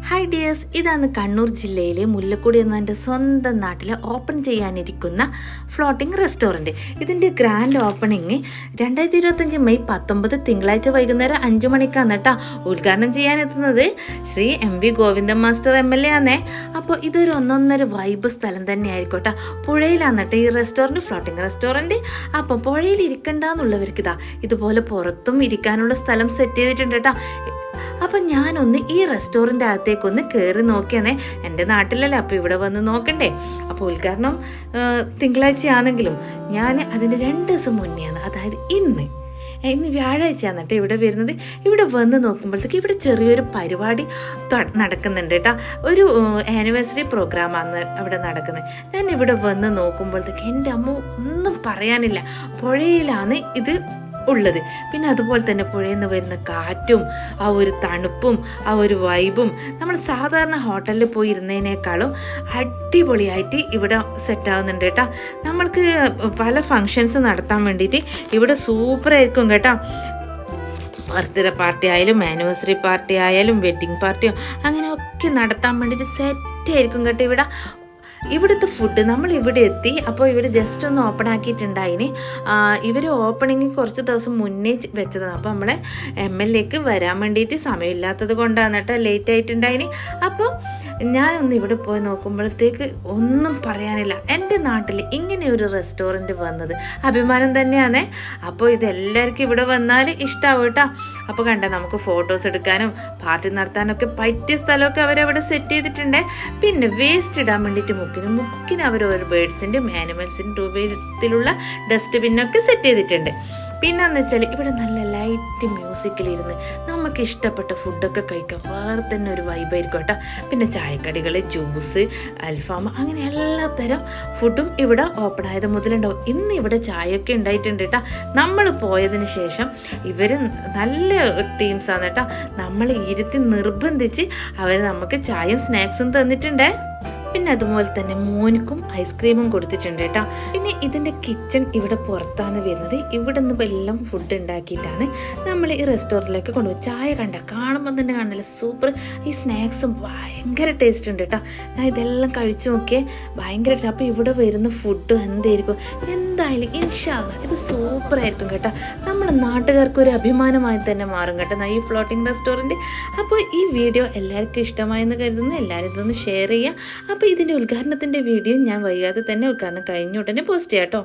Hi dears, ഇതാണ് കണ്ണൂർ ജില്ലയിലെ മുല്ലക്കുടി എന്ന സ്വന്തം നാട്ടിൽ ഓപ്പൺ ചെയ്യാനിരിക്കുന്ന ഫ്ലോട്ടിംഗ് റെസ്റ്റോറൻറ്റ്. ഇതിൻ്റെ ഗ്രാൻഡ് ഓപ്പണിങ് 2025 മെയ് 19 തിങ്കളാഴ്ച വൈകുന്നേരം 5 മണിക്കാണ് കേട്ടോ. ഉദ്ഘാടനം ചെയ്യാനെത്തുന്നത് Shri MV Govindan master MLA ആണേ. അപ്പോൾ ഇതൊരു ഒന്നൊന്നര വൈബ് സ്ഥലം തന്നെയായിരിക്കും കേട്ടോ. പുഴയിലാണ് കേട്ടോ ഈ റെസ്റ്റോറൻറ്റ്, ഫ്ലോട്ടിംഗ് റെസ്റ്റോറൻറ്റ്. അപ്പോൾ പുഴയിൽ ഇരിക്കണ്ടെന്നുള്ളവർക്ക് ഇതുപോലെ പുറത്തും ഇരിക്കാനുള്ള സ്ഥലം സെറ്റ് ചെയ്തിട്ടുണ്ട് കേട്ടോ. അപ്പം ഞാനൊന്ന് ഈ റെസ്റ്റോറൻ്റ് അകത്തേക്കൊന്ന് കയറി നോക്കിയാണേ. എൻ്റെ നാട്ടിലല്ലേ, അപ്പോൾ ഇവിടെ വന്ന് നോക്കണ്ടേ. അപ്പോൾ ഉദ്ഘാടനം തിങ്കളാഴ്ചയാണെങ്കിലും ഞാൻ അതിൻ്റെ 2 ദിവസം മുന്നെയാണ്, അതായത് ഇന്ന് വ്യാഴാഴ്ചയാണ് കേട്ടോ ഇവിടെ വരുന്നത്. ഇവിടെ വന്ന് നോക്കുമ്പോഴത്തേക്ക് ഇവിടെ ചെറിയൊരു പരിപാടി നടക്കുന്നുണ്ട് കേട്ടോ. ഒരു ആനിവേഴ്സറി പ്രോഗ്രാമാണ് അവിടെ നടക്കുന്നത്. ഞാൻ ഇവിടെ വന്ന് നോക്കുമ്പോഴത്തേക്ക് എൻ്റെ അമ്മ ഒന്നും പറയാനില്ല, പുഴയിലാണ് ഇത് ഉള്ളത്. പിന്നെ അതുപോലെ തന്നെ പുഴയിൽ നിന്ന് വരുന്ന കാറ്റും ആ ഒരു തണുപ്പും ആ ഒരു വൈബും നമ്മൾ സാധാരണ ഹോട്ടലിൽ പോയി ഇരുന്നതിനേക്കാളും അടിപൊളിയായിട്ട് ഇവിടെ സെറ്റാവുന്നുണ്ട് കേട്ടോ. നമ്മൾക്ക് പല ഫങ്ഷൻസ് നടത്താൻ വേണ്ടിയിട്ട് ഇവിടെ സൂപ്പറായിരിക്കും കേട്ടോ. ബർത്ത്ഡേ പാർട്ടി ആയാലും ആനിവേഴ്സറി പാർട്ടി ആയാലും വെഡ്ഡിങ് പാർട്ടിയോ അങ്ങനെയൊക്കെ നടത്താൻ വേണ്ടിയിട്ട് സെറ്റായിരിക്കും കേട്ടോ ഇവിടെ. ഇവിടുത്തെ ഫുഡ് നമ്മൾ ഇവിടെ എത്തി. അപ്പോൾ ഇവർ ജസ്റ്റ് ഒന്ന് ഓപ്പൺ ആക്കിയിട്ടുണ്ടായിന്. ഇവർ ഓപ്പണിങ് കുറച്ച് ദിവസം മുന്നേ വെച്ചതാണ്. അപ്പോൾ നമ്മളെ MLAക്ക് വരാൻ വേണ്ടിയിട്ട് സമയമില്ലാത്തത് കൊണ്ടാണ് കേട്ടോ ലേറ്റ് ആയിട്ടുണ്ടായിന്. അപ്പോൾ ഞാനൊന്ന് ഇവിടെ പോയി നോക്കുമ്പോഴത്തേക്ക് ഒന്നും പറയാനില്ല. എൻ്റെ നാട്ടിൽ ഇങ്ങനെ ഒരു റെസ്റ്റോറൻറ്റ് വന്നത് അഭിമാനം തന്നെയാണ്. അപ്പോൾ ഇതെല്ലാവർക്കും ഇവിടെ വന്നാൽ ഇഷ്ടമാവും കേട്ടോ. അപ്പോൾ കണ്ട, നമുക്ക് ഫോട്ടോസ് എടുക്കാനും പാർട്ടി നടത്താനൊക്കെ പറ്റിയ സ്ഥലമൊക്കെ അവരവിടെ സെറ്റ് ചെയ്തിട്ടുണ്ട്. പിന്നെ വേസ്റ്റ് ഇടാൻ വേണ്ടിയിട്ട് മുക്കിന് അവർ ഒരു ബേഡ്സിൻ്റെയും ആനിമൽസിൻ്റെ രൂപത്തിലുള്ള ഡസ്റ്റ്ബിന്നൊക്കെ സെറ്റ് ചെയ്തിട്ടുണ്ട്. പിന്നെന്ന് വെച്ചാൽ ഇവിടെ നല്ല ലൈറ്റ് മ്യൂസിക്കിലിരുന്ന് നമുക്ക് ഇഷ്ടപ്പെട്ട ഫുഡൊക്കെ കഴിക്കാം. വേറെ തന്നെ ഒരു വൈബായിരിക്കും കേട്ടോ. പിന്നെ ചായക്കടികൾ, ജ്യൂസ്, അൽഫാം, അങ്ങനെ എല്ലാ തരം ഫുഡും ഇവിടെ ഓപ്പൺ ആയത് മുതലുണ്ടാവും. ഇന്ന് ഇവിടെ ചായയൊക്കെ ഉണ്ടായിട്ടുണ്ട് കേട്ടോ. നമ്മൾ പോയതിന് ശേഷം ഇവർ നല്ല ടീംസാണ് കേട്ടോ. നമ്മൾ ഇരുത്തി നിർബന്ധിച്ച് അവർ നമുക്ക് ചായയും സ്നാക്സും തന്നിട്ടുണ്ട്. പിന്നെ അതുപോലെ തന്നെ മോനിക്കും ഐസ്ക്രീമും കൊടുത്തിട്ടുണ്ട് കേട്ടോ. പിന്നെ ഇതിൻ്റെ കിച്ചൺ ഇവിടെ പുറത്താണ് വരുന്നത്. ഇവിടെ നിന്ന് എല്ലാം ഫുഡ് ഉണ്ടാക്കിയിട്ടാണ് നമ്മൾ ഈ റെസ്റ്റോറൻറ്റിലേക്ക് കൊണ്ടുപോയി. ചായ കാണുമ്പോൾ തന്നെ കാണുന്നില്ല, സൂപ്പർ. ഈ സ്നാക്സും ഭയങ്കര ടേസ്റ്റ് ഉണ്ട് കേട്ടോ. ഞാൻ ഇതെല്ലാം കഴിച്ചു നോക്കിയേ, ഭയങ്കര. അപ്പോൾ ഇവിടെ വരുന്ന ഫുഡും എന്തായിരിക്കും, എന്തായാലും ഇൻഷാ അല്ലാഹ് ഇത് സൂപ്പറായിരിക്കും കേട്ടോ. നമ്മൾ നാട്ടുകാർക്ക് ഒരു അഭിമാനമായി തന്നെ മാറും കേട്ടോ ഈ ഫ്ലോട്ടിംഗ് റെസ്റ്റോറൻറ്റ്. അപ്പോൾ ഈ വീഡിയോ എല്ലാവർക്കും ഇഷ്ടമായെന്ന് കരുതുന്നു. എല്ലാവരും ഇതൊന്ന് ഷെയർ ചെയ്യുക. അപ്പോൾ ഇതിൻ്റെ ഉദ്ഘാടനത്തിൻ്റെ വീഡിയോ ഞാൻ വൈകാതെ തന്നെ ഉദ്ഘാടനം കഴിഞ്ഞ ഉടനെ പോസ്റ്റ് ചെയ്യാം കേട്ടോ.